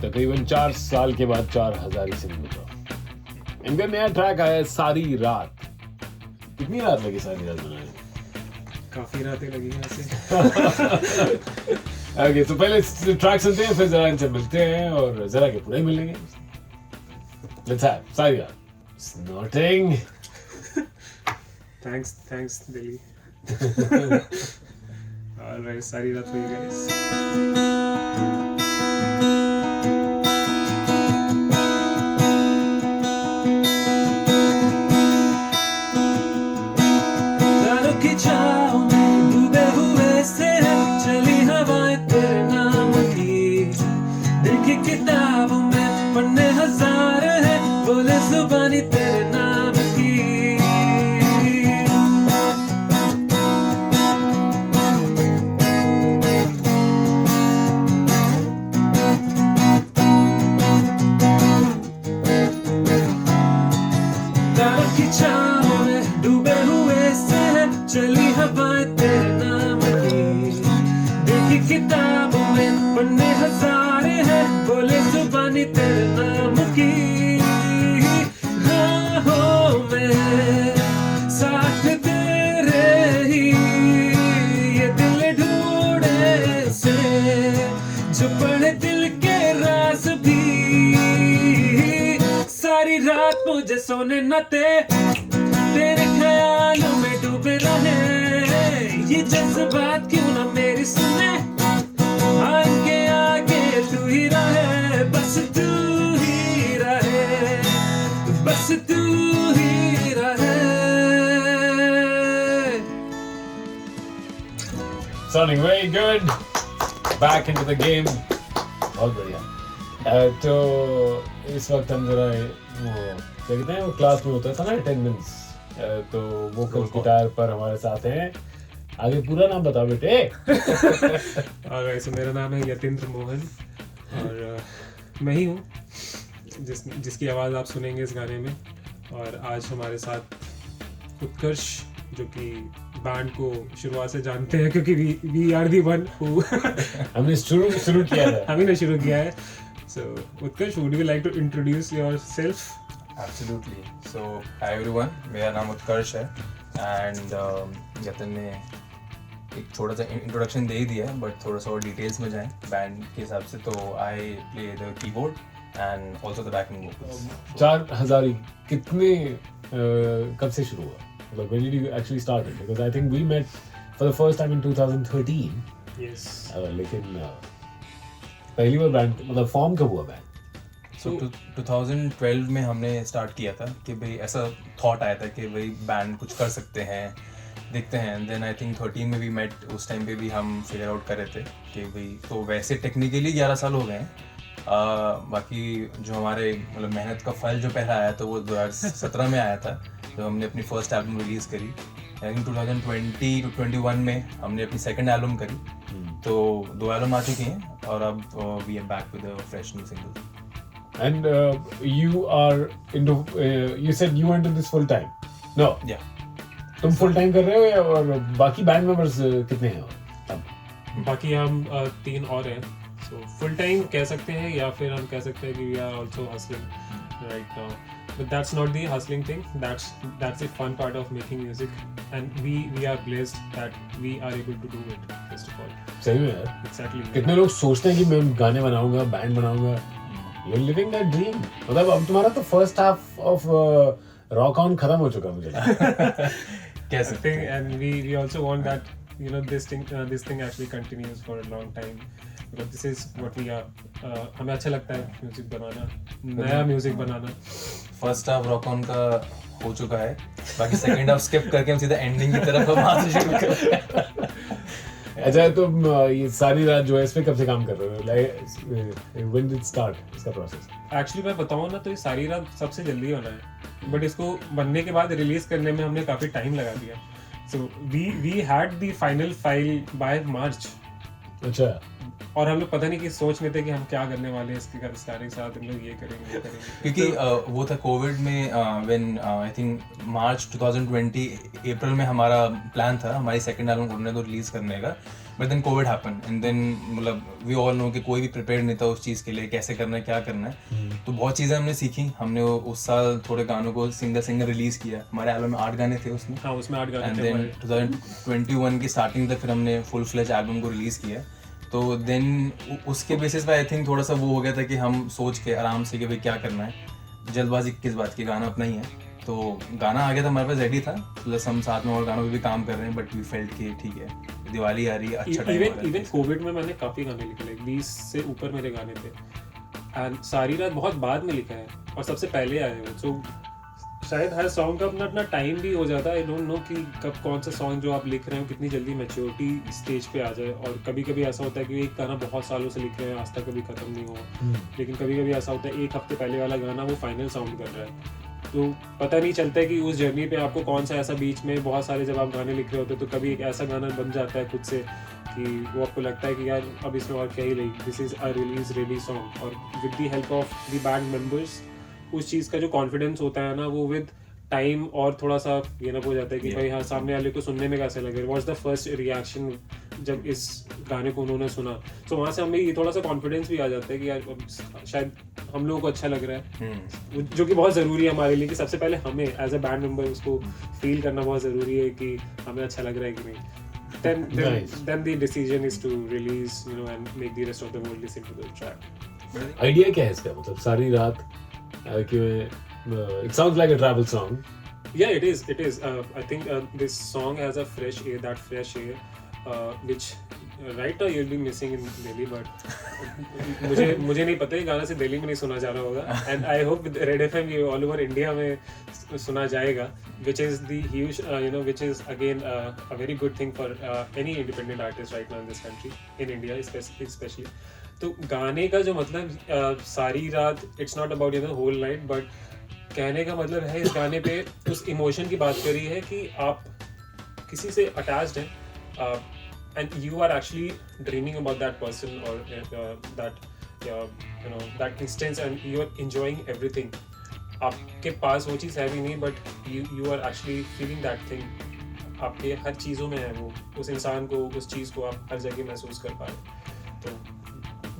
तकरीबन 4 साल के बाद 4000 सिंगल का इनका नया ट्रैक आया है, सारी रात। कितनी रात लगी सारी रात बनाने? काफी रातें लगी हैं ऐसे। ओके, तो पहले ट्रैक सुनते हैं, फिर जरा इनसे मिलते हैं और जरा के पूरा ही मिलेंगे। लेट्स हैव सारी रात स्नॉटिंग। थैंक्स दिल्ली। ऑलराइट, सारी रात for you guys. तारों की छाँव में डूबे हुए से चली हवाएं तेरे नाम की। देखी किताबों में पन्ने हजार है, बोले जुबानी तेरे नाम की। तारों की छाँव में डूबे हुए से चली हवाएं तेरे नाम की। देखी किताबों में पन्ने हजार है, बोले जुबानी तेरे नाम की। राहों में साथ तेरे ही ये दिल ढूंढे से, जो पढ़े दिल के राज भी। सारी रात मुझे सोने न दे, तेरे ख्यालों में डूबे रहे। ये जज्बात क्यों ना मेरी सुने, आगे आगे तू ही रहे, बस तू ही रहे, बस तू ही रहे। Sounding very good. Back into the game. बहुत बढ़िया। तो इस वक्त हम जरा वो क्या कहते हैं, वो क्लास में होता था ना अटेंडेंस, तो वो गिटार पर हमारे साथ हैं। आगे पूरा नाम बताओ बेटे। ऑलराइट, सो मेरा नाम है यतीन्द्र मोहन और मैं ही हूँ जिसकी आवाज़ आप सुनेंगे इस गाने में। और आज हमारे साथ उत्कर्ष, जो कि बैंड को शुरुआत से जानते हैं क्योंकि we are the one who हमने शुरू किया था। हम ही ने शुरू किया है। So Utkarsh, would you like to introduce yourself? Absolutely. So hi everyone, मेरा नाम उत्कर्ष है एंड यतन ने एक छोटा सा इंट्रोडक्शन दे ही दिया है, बट थोड़ा सा और डिटेल्स में जाएं बैंड के हिसाब से। तो I play the keyboard and also the banking vocals. 4000 कितने कब से शुरू हुआ? मतलब when did you actually start it? Because I think we met for the first time in 2013. Yes. लेकिन पहली बार बैंड मतलब फॉर्म कब हुआ बैंड? सो 2012 में हमने स्टार्ट किया था कि भाई ऐसा थॉट आया था कि भाई बैंड कुछ कर सकते हैं, देखते हैं। देन आई थिंक 13 में भी मेट, उस टाइम पे भी हम फिगर आउट कर रहे थे कि भाई, तो वैसे टेक्निकली 11 साल हो गए हैं। बाकी जो हमारे मतलब मेहनत का फल जो पहला आया तो वो 2017 में आया था, तो हमने अपनी फर्स्ट एल्बम रिलीज़ करी। आई थिंक 2020 to 21 में हमने अपनी सेकंड एल्बम करी। तो 2 एल्बम आ चुकी हैं और अब we are back with a fresh new single. And you are into you said you went into this full time? No. या तुम फुल टाइम कर रहे हो या और बाकी बैंड मेंबर्स कितने हैं अब? बाकी हम 3 और हैं। सो फुल टाइम कह सकते हैं या फिर हम कह सकते हैं कि we are also hustling right now, but that's not the hustling thing, that's the fun part of making music and we are blessed that we are able to do it first of all. सही में यार। Exactly. कितने लोग सोचते हैं कि मैं गाने बनाऊंगा, बैंड बनाऊंगा। You're living that dream. मतलब अब तुम्हारा तो first half of rock on खत्म हो चुका मुझे लगता है। कह सकते हैं। and we also want that, you know, this thing actually continues for a long time, because this is what we are. हमें अच्छा लगता है म्यूजिक बनाना, नया music banana. First half rock on का हो चुका है, बाकी सेकंड हाफ स्किप करके हम सीधा एंडिंग की तरफ हम वहां से शुरू करें। अच्छा, तुम ये सारी रात जो है इस पे कब से काम कर रहे हो? Like when did it start इसका प्रोसेस? एक्चुअली मैं बताऊँ ना तो ये सारी रात सबसे जल्दी होना है, बट इसको बनने के बाद रिलीज करने में हमने काफी टाइम लगा दिया। So we had the final file by March. अच्छा। और हम लोग पता नहीं कि सोच में थे कि हम क्या करने वाले हैं इसके सारे साथ, हम लोग ये करेंगे वो करेंगे, क्योंकि वो था कोविड में, व्हेन आई थिंक मार्च 2020 अप्रैल में हमारा प्लान था हमारी सेकंड एल्बम उन्होंने तो रिलीज करने का, but then covid happen and then मतलब वी ऑल नो कि कोई भी प्रिपेयर नहीं था उस चीज़ के लिए, कैसे करना है, क्या करना है। तो बहुत चीज़ें हमने सीखी। हमने उस साल थोड़े गानों को सिंगल रिलीज़ किया। हमारे एल्बम में 8 गाने थे उसमें। हाँ, उसमें 8 गाने एंड थे। देन 2021 की स्टार्टिंग तक फिर हमने फुल फ्लेज एल्बम को रिलीज़ किया। तो देन उसके बेसिस पे आई थिंक थोड़ा सा वो हो गया था कि हम सोच के आराम से कि भाई क्या करना है, जल्दबाजी किस बात की, गाना अपना ही है। तो गाना आ गया था, हमारे पास रेडी था, प्लस हम साथ में और गानों पे भी काम कर रहे हैं। बट वी फेल्ट कि ठीक है, दिवाली आ रही है, अच्छा टाइम हो रहा है। इवन कोविड में मैंने काफ़ी गाने लिखे, लाइक 20 से ऊपर मेरे गाने थे। एंड सारी रात बहुत बाद में लिखा है और सबसे पहले आए हुए। सो शायद हर सॉन्ग का अपना अपना टाइम भी हो जाता है। आई डोंट नो कि कब कौन सा सॉन्ग जो आप लिख रहे हो कितनी जल्दी मैच्योरिटी स्टेज पे आ जाए। और कभी कभी ऐसा होता है कि एक गाना बहुत सालों से लिख रहे हैं, आज तक कभी खत्म नहीं हुआ। लेकिन कभी कभी ऐसा होता है एक हफ्ते पहले वाला गाना वो फाइनल साउंड कर रहा है। तो पता नहीं चलता है कि उस जर्नी पे आपको कौन सा ऐसा बीच में बहुत सारे जब आप गाने लिख रहे होते तो कभी एक ऐसा गाना बन जाता है खुद से कि वो आपको लगता है कि यार अब इसमें और क्या ही नहीं, this is a release ready song. और with the help of the band members उस चीज़ का जो कॉन्फिडेंस होता है ना, वो विद टाइम और थोड़ा सा ये ना हो जाता है कि भाई हाँ, सामने वाले को सुनने में कैसे लगे, व्हाट्स द फर्स्ट रिएक्शन जब इस गाने को उन्होंने सुना। तो वहाँ से हमें ये थोड़ा सा कॉन्फिडेंस भी आ जाता है कि यार शायद हम लोगों को अच्छा लग रहा है, जो कि बहुत ज़रूरी है हमारे लिए कि सबसे पहले हमें एज अ बैंड मेंबर उसको फील करना बहुत ज़रूरी है कि हमें अच्छा लग रहा है कि नहीं। Then the decision is to release, you know, and make the rest of the world listen to the track. Idea क्या है इसका, मतलब सारी रात it sounds like a travel song. Yeah, it is. I think this song has a fresh air, that fresh air, which right now you'll be missing in Delhi, but मुझे नहीं पता, ये गाना से दिल्ली में नहीं सुना जा रहा होगा। And I hope with Red FM ये all over India में सुना जाएगा, which is the huge, which is again a very good thing for any independent artist right now in this country, in India especially. तो गाने का जो मतलब सारी रात, it's not about whole night, but कहने का मतलब है इस गाने पे उस इमोशन की बात करी है कि आप किसी से अटैच्ड हैं and you are actually dreaming about that person और that instance and you are enjoying everything. आपके पास वो चीज़ है भी नहीं, but you are actually feeling that thing. आपके हर चीज़ों में है वो, उस इंसान को, उस चीज़ को आप हर जगह महसूस कर पा रहे। तो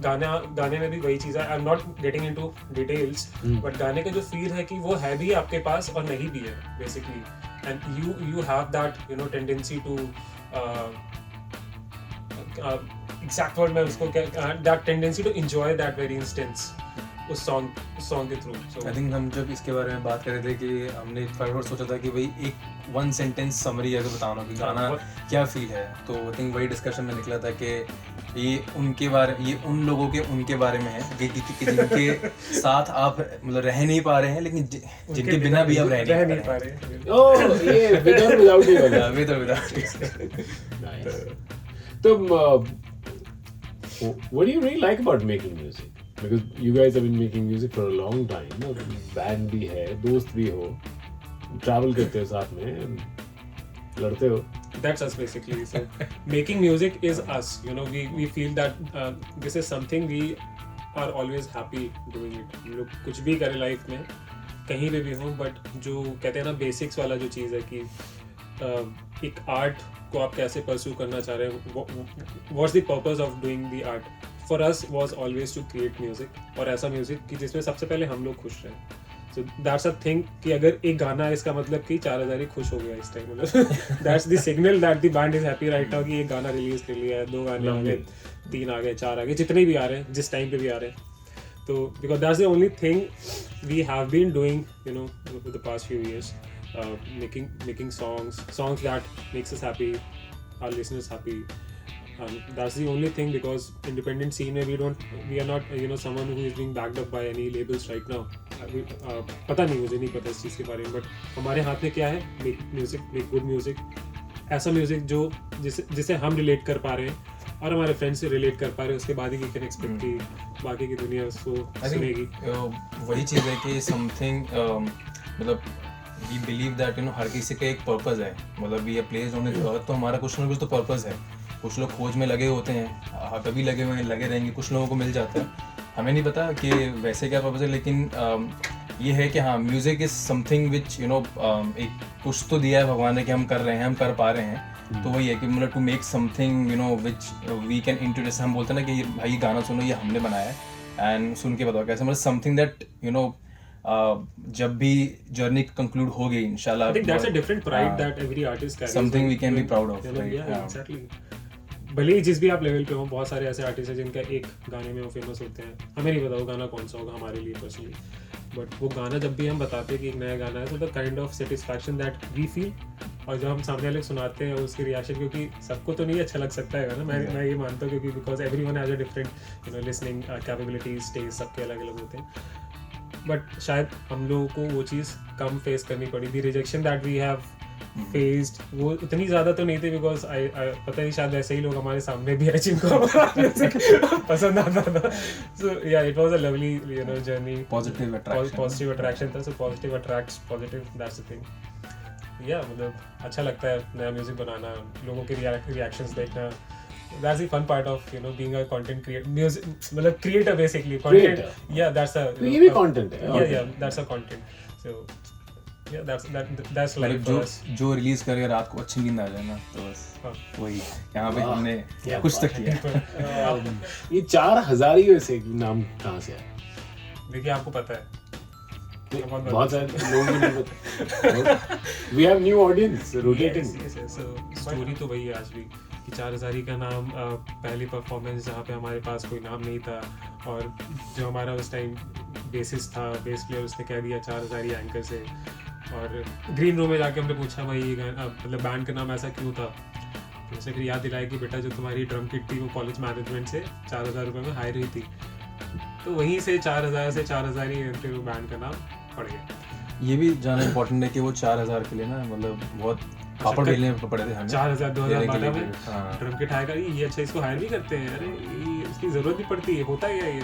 गाने में भी वही चीज़ है। I am not getting into details, but गाने का जो फील है कि वो है भी आपके पास और नहीं भी है basically. And you have that tendency to exact word में उसको that tendency to enjoy that very instance उस सॉन्ग के थ्रू। आई थिंक हम जब इसके बारे में बात कर रहे थे कि हमने फटाफट सोचा था कि भाई एक 1 सेंटेंस समरी अगर बताना कि गाना क्या फील है, तो आई थिंक वही डिस्कशन में निकला था कि ये उन लोगों के उनके बारे में है कि जिनके साथ आप मतलब रह नहीं पा रहे हैं, लेकिन जिनके बिना भी आप रह नहीं पा रहे हैं। ओह, ये with or without you वाला। with or without। Nice. तो what do you really like about making music? Because you guys have been making music for a long time. Band भी है, दोस्त भी हो, ट्रैवल करते हो साथ में, लड़ते हो। That's us basically. So making music is us. We feel that this is something we are always happy doing it. हम लोग कुछ भी करें लाइफ में, कहीं पे भी हो, बट जो कहते हैं ना बेसिक्स वाला जो चीज़ है कि एक आर्ट को आप कैसे परस्यू करना चाह रहे हैं, what's the purpose of doing the art? For us was always to create music, और ऐसा म्यूजिक कि जिसमें सबसे पहले हम लोग खुश रहें। So that's a thing कि अगर एक गाना है इसका मतलब कि 4000 ही खुश हो गया इस टाइम, मतलब that's the signal that the band is happy right now कि एक गाना रिलीज कर लिया है, 2 गाने आ गए, 3 आ गए, 4 आ गए, जितने भी आ रहे हैं, जिस टाइम पे भी आ रहे हैं। तो because that's the only thing we have been doing for the past few years, making songs that makes us happy, our listeners happy. That's the only thing, because independent scene में we are not someone who is being backed up by any labels right now. पता नहीं, मुझे नहीं पता इस चीज़ के बारे में, बट हमारे हाथ में क्या है, make good music, ऐसा म्यूजिक जो जिसे हम रिलेट कर पा रहे हैं और हमारे फ्रेंड्स से रिलेट कर पा रहे हैं। उसके बाद ही कैन एक्सपेक्ट कि बाकी की दुनिया उसको सुनेगी। वही चीज़ है कि समथिंग मतलब वी बिलीव दैट हर किसी का एक पर्पस है, मतलब we are placed on this earth, तो हमारा कुछ ना कुछ तो पर्पस है। कुछ लोग खोज में लगे होते हैं, कभी लगे रहेंगे, कुछ लोगों को मिल जाता है, हमें नहीं पता कि वैसे क्या पर्पस है, लेकिन ये है कि हाँ, म्यूज़िक इज़ समथिंग विच एक कुछ तो दिया है भगवान ने कि हम कर रहे हैं, हम कर पा रहे हैं। तो वही है कि मतलब to make something you know which we can introduce, हम बोलते हैं ना कि भाई ये गाना सुनो, ये हमने बनाया है एंड सुन के बताओ कैसे, मतलब समथिंग दैट यू नो जब भी जर्नी कंक्लूड हो गई इंशाल्लाह, I think that's a different pride that every artist carries. something we can be proud of, right? Yeah, exactly. भले ही जिस भी आप लेवल पे हो, बहुत सारे ऐसे आर्टिस्ट हैं जिनका एक गाने में वो फेमस होते हैं, हमें नहीं पता वो गाना कौन सा होगा हमारे लिए पर्सनली, बट वो गाना जब भी हम बताते हैं कि एक नया गाना है, तो the kind of satisfaction that we feel, और जब हम सामने वाले सुनाते हैं उसके रिएक्शन, क्योंकि सबको तो नहीं अच्छा लग सकता है गाना, मैं ये मानता हूँ, क्योंकि because everyone has a different you know listening capabilities, test सबके अलग अलग होते हैं, बट शायद हम लोगों को वो चीज़ कम फेस करनी पड़ी थी, rejection that we have faced वो उतनी ज़्यादा तो नहीं थी, बिकॉज आई पता नहीं शायद ऐसे ही लोग हमारे सामने भी है जिनको हमारा पसंद आता था, so yeah it was a lovely you know journey, positive attraction था, so positive attracts positive, that's the thing, या मतलब अच्छा लगता है नया म्यूजिक बनाना, लोगों के रिएक्शंस देखना, that's the fun part of you know being a content creator, music मतलब creator basically content, yeah that's a तो ये भी content है, yeah that's a content, so yeah that's like for us. जो release करके रात को अच्छी नींद आ जाए ना, तो बस वही यहाँ पे हमने कुछ तक किया। ये 4000 ही वैसे नाम कहाँ से आया? देखिए आपको पता है बहुत सारे लोगों को नहीं पता, we have new audience rotating. Story तो वही है आज भी कि 4000 का नाम पहली परफॉर्मेंस जहाँ पे हमारे पास कोई नाम नहीं था, और जो हमारा उस टाइम बेसिस था, बेस प्लेयर, उसने कह दिया 4000 एंकर से, और ग्रीन रूम में जाके हमने पूछा भाई ये मतलब बैंड का नाम ऐसा क्यों था, तो उसने फिर याद दिलाया कि बेटा जो तुम्हारी ड्रम किट थी वो कॉलेज मैनेजमेंट से 4000 रुपये में हायर हुई थी, तो वहीं से 4000 से 4000 ही फिर वो बैंड का नाम पड़ गया। ये भी जानना इम्पोर्टेंट है कि वो 4000 के लिए ना मतलब बहुत पापड़ बेलने पड़े थे हमें, 4000 2012 में हाँ। ड्रम किट हायर करी, ये अच्छा इसको हायर भी करते हैं, अरे ये इसकी जरूरत भी पड़ती है, होता है ये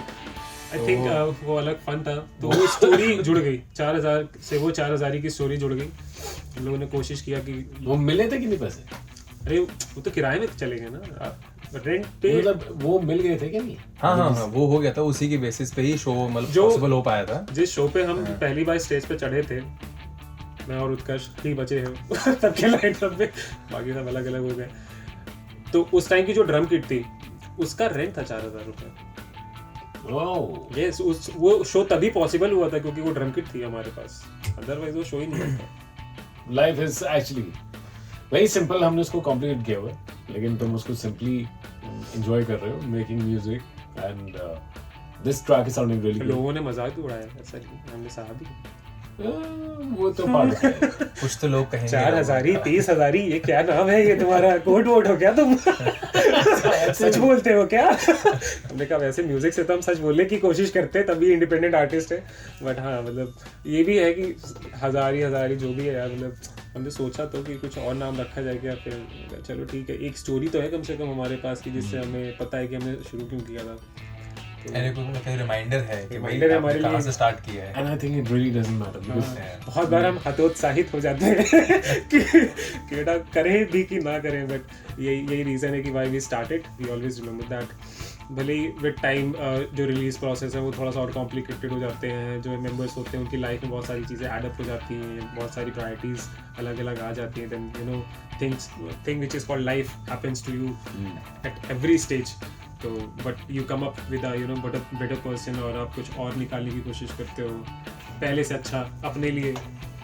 आई थिंक वो अलग फन था, तो वो स्टोरी जुड़ गई 4000 से, वो 4000 की स्टोरी जुड़ गई, हम लोगों ने कोशिश किया कि वो मिले थे कि नहीं पैसे? अरे वो तो किराए में चले गए ना, रेंट पे, मतलब वो मिल गए थे क्या? नहीं, हाँ वो हो गया था, उसी की बेसिस पे ही शो मतलब पॉसिबल हो पाया था। जिस शो पे हम पहली बार स्टेज पे चढ़े थे, मैं और उत्कर्ष ही बचे हैं तब के लाइनअप में, बाकी सब अलग अलग हो गए, तो उस टाइम की जो ड्रम किट थी उसका रेंट था 4000 रुपये। यस, वो शो तभी पॉसिबल हुआ था क्योंकि वो ड्रम किट थी हमारे पास, अदरवाइज वो शो ही नहीं होता। Life is actually very simple, हमने उसको कॉम्प्लिकेट किया हुआ है, लेकिन तुम उसको सिंपली एंजॉय कर रहे हो, making music, and this track is sounding really good. लोगों ने मजाक भी उड़ाया, ऐसा हमने सहा भी, वो तो पार्ट है। कुछ तो लोग कहेंगे 4000 30,000 ये क्या नाम है ये तुम्हारा, कोड वोट हो क्या तुम सच बोलते हो क्या? हमने कहा वैसे म्यूजिक से तो हम सच बोलने की कोशिश करते हैं, तभी इंडिपेंडेंट आर्टिस्ट है, बट हाँ मतलब ये भी है कि 1000 जो भी है यार, मतलब हमने सोचा तो कि कुछ और नाम रखा जाए क्या, फिर चलो ठीक है, एक स्टोरी तो है कम से कम हमारे पास की जिससे हमें पता है कि हमने शुरू क्यों किया था, रिमाइंडर है कि भाई रिमाइंडर है आपने हमारे कहाँ लिए से स्टार्ट किया है। And I think it really doesn't matter, because बहुत बार हम हतोत्साहित हो जाते हैं कि बेटा करें भी कि ना करें, बट यही रीज़न है कि why we started, we always remember that. भले ही विद टाइम जो रिलीज प्रोसेस है वो थोड़ा सा और कॉम्प्लिकेटेड हो जाते हैं, जो मेंबर्स होते हैं उनकी लाइफ में बहुत सारी चीज़ें एड अप हो जाती हैं, बहुत सारी प्रायोरिटीज़ अलग अलग आ जाती हैं, then you know thing which is called life happens to you at every stage, तो but you come up with you know better person, और आप कुछ और निकालने की कोशिश करते हो पहले से अच्छा अपने लिए,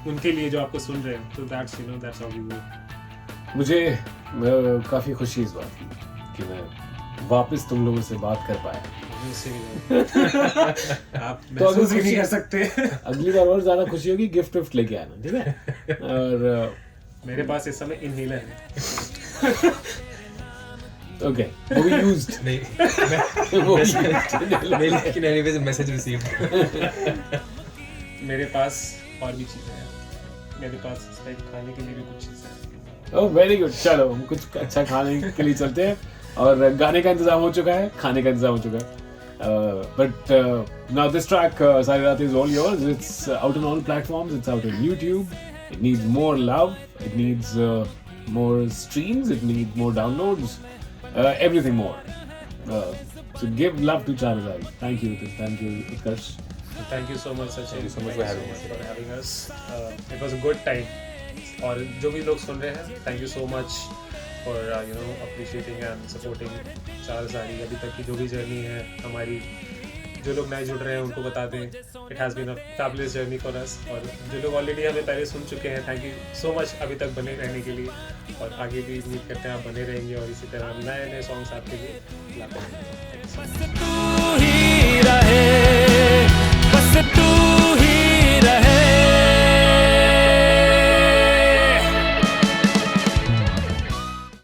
उनके लिए जो आपको सुन रहे हैं, तो that's you know that's how we work. मुझे काफ़ी खुशी इस बात की कि मैं वापस तुम लोगों से बात कर पाया। आप तो अगर महसूस भी नहीं कर सकते। अगली बार और ज़्यादा खुशी होगी, गिफ्ट विफ्ट लेके आना, ठीक है? और मेरे पास इस समय इनहेलर है। ओके, वो भी यूज्ड नहीं वो भी लेकिन एनीवेज मैसेज रिसीव्ड। मेरे पास और भी चीज़ें हैं, मेरे पास इस टाइप खाने के लिए भी कुछ चीज़ें हैं। ओह वेरी गुड, चलो हम कुछ अच्छा खाने के लिए चलते हैं, और गाने का इंतजाम हो चुका है, खाने का इंतजाम हो चुका है, बट नाउ दिस ट्रैक सारी रात is all yours, it's out on all platforms, it's out on YouTube, it needs more love, it needs more streams, it needs more downloads, everything more. So give love to Charizard. Thank you Utkarsh. Thank you so much Sachin. Thank you so much for having us. It was a good time. और जो भी लोग सुन रहे हैं, thank you so much for you know appreciating and supporting चार सारी अभी तक की जो भी जर्नी है हमारी। जो लोग नए जुड़ रहे हैं उनको बता दें it has been a fabulous journey for us, और जो लोग ऑलरेडी हमें पहले सुन चुके हैं थैंक यू सो मच अभी तक बने रहने के लिए, और आगे भी उम्मीद करते हैं आप बने रहेंगे और इसी तरह नए नए सॉन्ग्स आपके लिए लाते रहेंगे। बस तू ही रहे